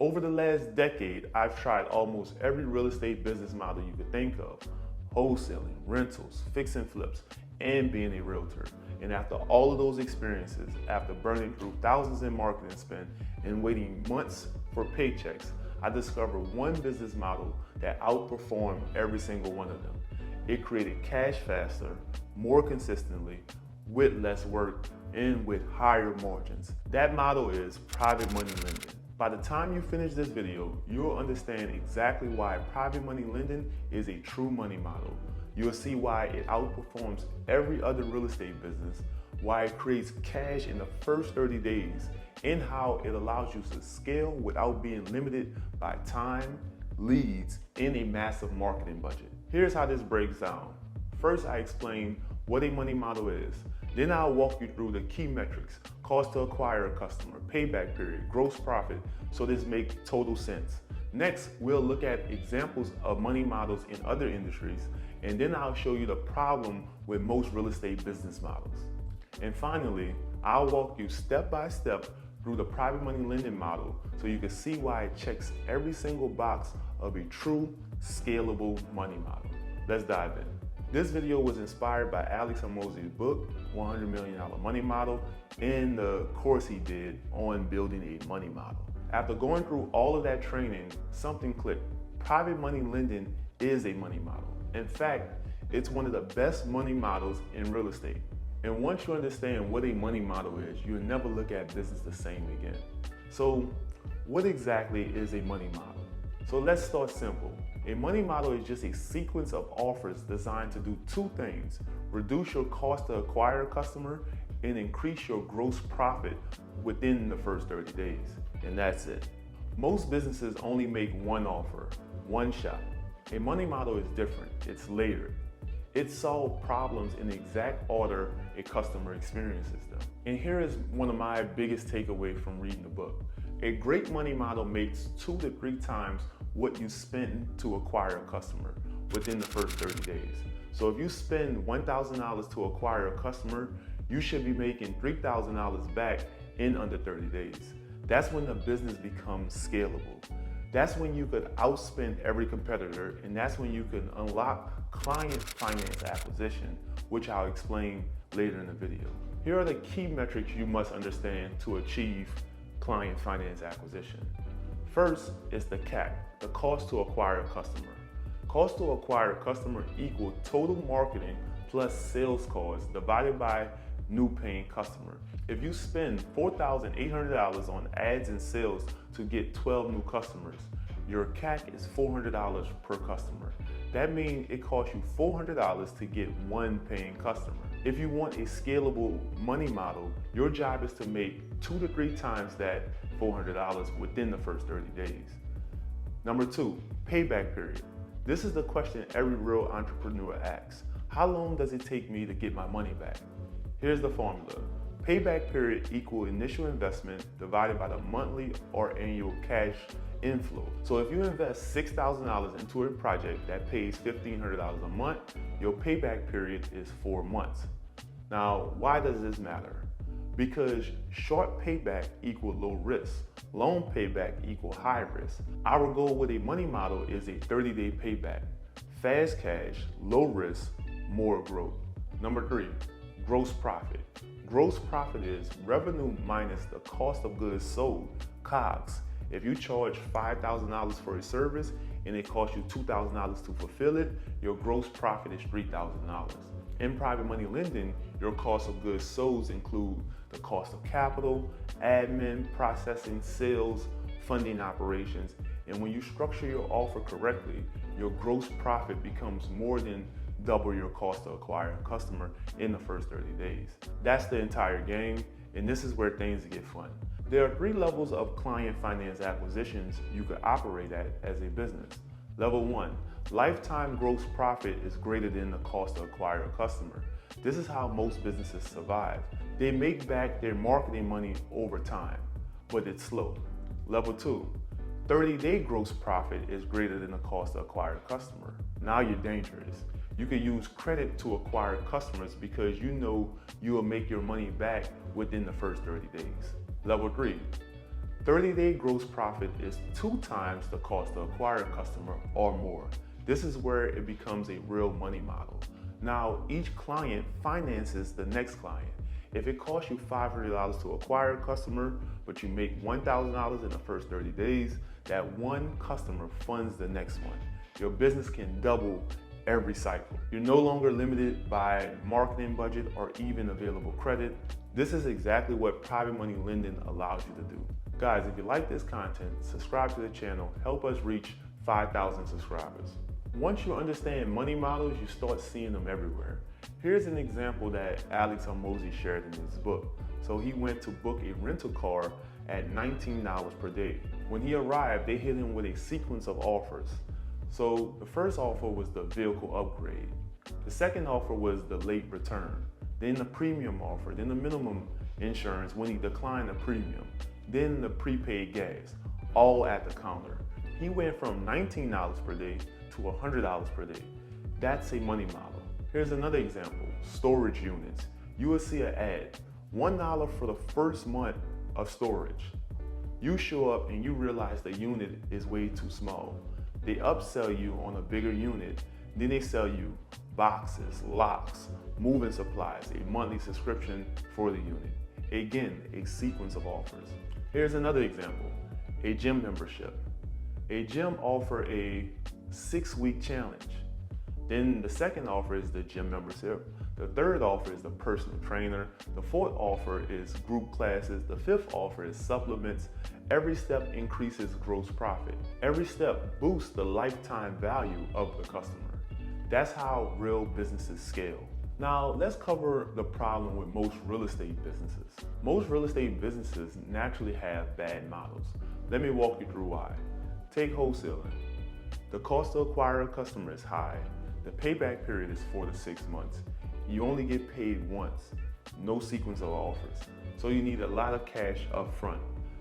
Over the last decade, I've tried almost every real estate business model you could think of: wholesaling, rentals, fix and flips, and being a realtor. And after all of those experiences, after burning through thousands in marketing spend and waiting months for paychecks, I discovered one business model that outperformed every single one of them. It created cash faster, more consistently, with less work, and with higher margins. That model is private money lending. By the time you finish this video, you'll understand exactly why private money lending is a true money model. You'll see why it outperforms every other real estate business, why it creates cash in the first 30 days, and how it allows you to scale without being limited by time, leads, and a massive marketing budget. Here's how this breaks down. First, I explain what a money model is. Then I'll walk you through the key metrics: cost to acquire a customer, payback period, gross profit, so this makes total sense. Next, we'll look at examples of money models in other industries, and then I'll show you the problem with most real estate business models. And finally, I'll walk you step by step through the private money lending model so you can see why it checks every single box of a true, scalable money model. Let's dive in. This video was inspired by Alex Hormozi's book, $100 Million Money Model, and the course he did on building a money model. After going through all of that training, something clicked. Private money lending is a money model. In fact, it's one of the best money models in real estate. And once you understand what a money model is, you'll never look at business the same again. So, what exactly is a money model? So let's start simple. A money model is just a sequence of offers designed to do two things: reduce your cost to acquire a customer and increase your gross profit within the first 30 days. And that's it. Most businesses only make one offer, one shot. A money model is different. It's layered. It solves problems in the exact order a customer experiences them. And here is one of my biggest takeaways from reading the book. A great money model makes 2 to 3 times what you spend to acquire a customer within the first 30 days. So if you spend $1,000 to acquire a customer, you should be making $3,000 back in under 30 days. That's when the business becomes scalable. That's when you could outspend every competitor, and that's when you can unlock client finance acquisition, which I'll explain later in the video. Here are the key metrics you must understand to achieve client finance acquisition. First is the CAC, the cost to acquire a customer. Cost to acquire a customer equals total marketing plus sales costs divided by new paying customer. If you spend $4,800 on ads and sales to get 12 new customers, your CAC is $400 per customer. That means it costs you $400 to get one paying customer. If you want a scalable money model, your job is to make 2 to 3 times that $400 within the first 30 days. Number 2, payback period. This is the question every real entrepreneur asks. How long does it take me to get my money back? Here's the formula. Payback period equals initial investment divided by the monthly or annual cash inflow. So if you invest $6,000 into a project that pays $1,500 a month, your payback period is 4 months. Now, why does this matter? Because short payback equals low risk. Long payback equals high risk. Our goal with a money model is a 30-day payback. Fast cash, low risk, more growth. Number 3, gross profit. Gross profit is revenue minus the cost of goods sold, COGS. If you charge $5,000 for a service and it costs you $2,000 to fulfill it, your gross profit is $3,000. In private money lending, your cost of goods sold include the cost of capital, admin, processing, sales, funding operations. And when you structure your offer correctly, your gross profit becomes more than double your cost to acquire a customer in the first 30 days. That's the entire game, and this is where things get fun. There are 3 levels of client finance acquisitions you could operate at as a business. Level 1, lifetime gross profit is greater than the cost to acquire a customer. This is how most businesses survive. They make back their marketing money over time, but it's slow. Level 2, 30-day gross profit is greater than the cost to acquire a customer. Now you're dangerous. You can use credit to acquire customers because you know you will make your money back within the first 30 days. Level 3, 30-day gross profit is 2 times the cost to acquire a customer or more. This is where it becomes a real money model. Now, each client finances the next client. If it costs you $500 to acquire a customer, but you make $1,000 in the first 30 days, that one customer funds the next one. Your business can double every cycle. You're no longer limited by marketing budget or even available credit. This is exactly what private money lending allows you to do. Guys, if you like this content, subscribe to the channel, help us reach 5,000 subscribers. Once you understand money models, you start seeing them everywhere. Here's an example that Alex Hormozi shared in his book. So he went to book a rental car at $19 per day. When he arrived, they hit him with a sequence of offers. So the first offer was the vehicle upgrade. The second offer was the late return. Then the premium offer, then the minimum insurance when he declined the premium, then the prepaid gas, all at the counter. He went from $19 per day to $100 per day. That's a money model. Here's another example, storage units. You will see an ad, $1 for the first month of storage. You show up and you realize the unit is way too small. They upsell you on a bigger unit, then they sell you boxes, locks, moving supplies, a monthly subscription for the unit. Again, a sequence of offers. Here's another example, a gym membership. A gym offers a 6-week challenge. Then the second offer is the gym membership. The third offer is the personal trainer. The fourth offer is group classes. The fifth offer is supplements. Every step increases gross profit. Every step boosts the lifetime value of the customer. That's how real businesses scale. Now, let's cover the problem with most real estate businesses. Most real estate businesses naturally have bad models. Let me walk you through why. Take wholesaling. The cost to acquire a customer is high. The payback period is 4 to 6 months. You only get paid once, no sequence of offers. So you need a lot of cash up front.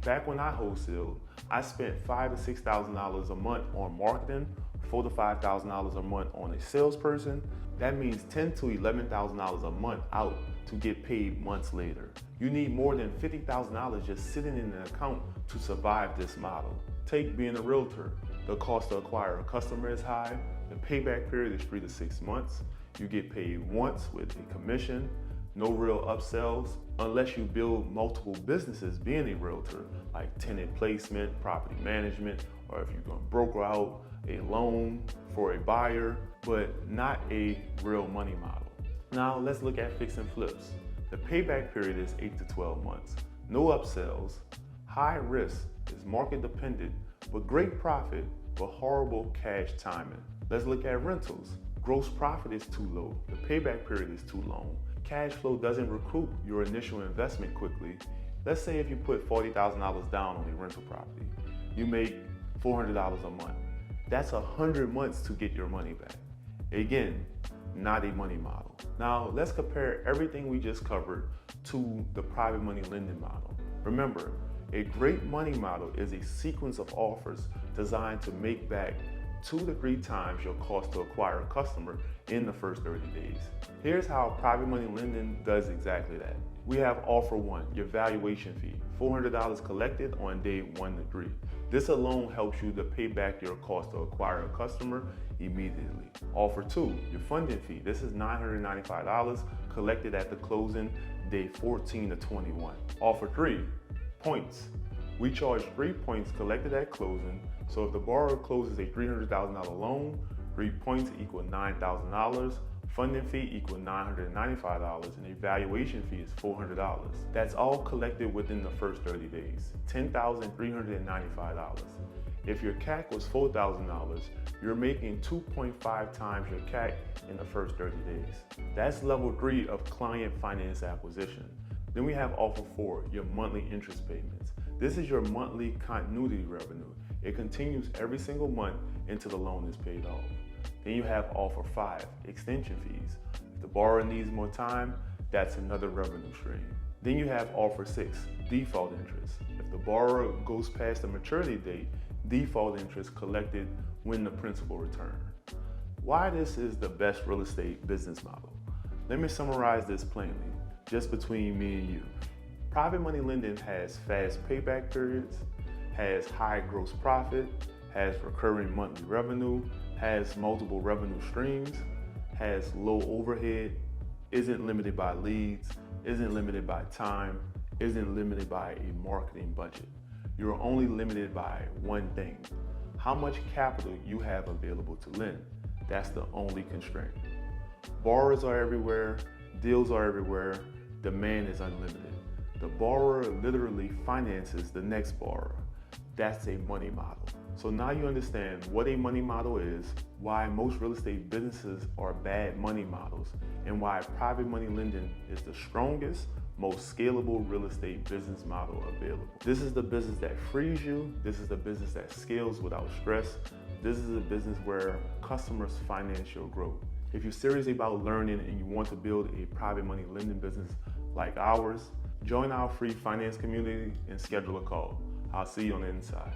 Back when I wholesaled, I spent $5,000 to $6,000 a month on marketing, $4,000 to $5,000 a month on a salesperson. That means $10,000 to $11,000 a month out to get paid months later. You need more than $50,000 just sitting in an account to survive this model. Take being a realtor. The cost to acquire a customer is high. The payback period is 3 to 6 months. You get paid once with a commission, no real upsells, unless you build multiple businesses being a realtor, like tenant placement, property management, or if you're gonna broker out a loan for a buyer, but not a real money model. Now let's look at fix and flips. The payback period is 8 to 12 months. No upsells, high risk, is market dependent, but great profit, but horrible cash timing. Let's look at rentals. Gross profit is too low. The payback period is too long. Cash flow doesn't recoup your initial investment quickly. Let's say if you put $40,000 down on a rental property, you make $400 a month. That's 100 months to get your money back. Again, not a money model. Now let's compare everything we just covered to the private money lending model. Remember, a great money model is a sequence of offers designed to make back 2 to 3 times your cost to acquire a customer in the first 30 days. Here's how private money lending does exactly that. We have offer 1, your valuation fee, $400 collected on day 1 to 3. This alone helps you to pay back your cost to acquire a customer immediately. Offer 2, your funding fee. This is $995 collected at the closing day 14 to 21. Offer 3, points. We charge 3 points collected at closing. So if the borrower closes a $300,000 loan, 3 points equal $9,000, funding fee equal $995, and a valuation fee is $400. That's all collected within the first 30 days, $10,395. If your CAC was $4,000, you're making 2.5 times your CAC in the first 30 days. That's level 3 of client finance acquisition. Then we have offer 4, your monthly interest payments. This is your monthly continuity revenue. It continues every single month until the loan is paid off. Then you have offer 5, extension fees. If the borrower needs more time, that's another revenue stream. Then you have offer 6, default interest. If the borrower goes past the maturity date, default interest collected when the principal returned. Why this is the best real estate business model? Let me summarize this plainly, just between me and you. Private money lending has fast payback periods, has high gross profit, has recurring monthly revenue, has multiple revenue streams, has low overhead, isn't limited by leads, isn't limited by time, isn't limited by a marketing budget. You're only limited by one thing: how much capital you have available to lend. That's the only constraint. Borrowers are everywhere, deals are everywhere, demand is unlimited. The borrower literally finances the next borrower. That's a money model. So now you understand what a money model is, why most real estate businesses are bad money models, and why private money lending is the strongest, most scalable real estate business model available. This is the business that frees you. This is the business that scales without stress. This is a business where customers finance your growth. If you're serious about learning and you want to build a private money lending business like ours, join our free finance community and schedule a call. I'll see you on the inside.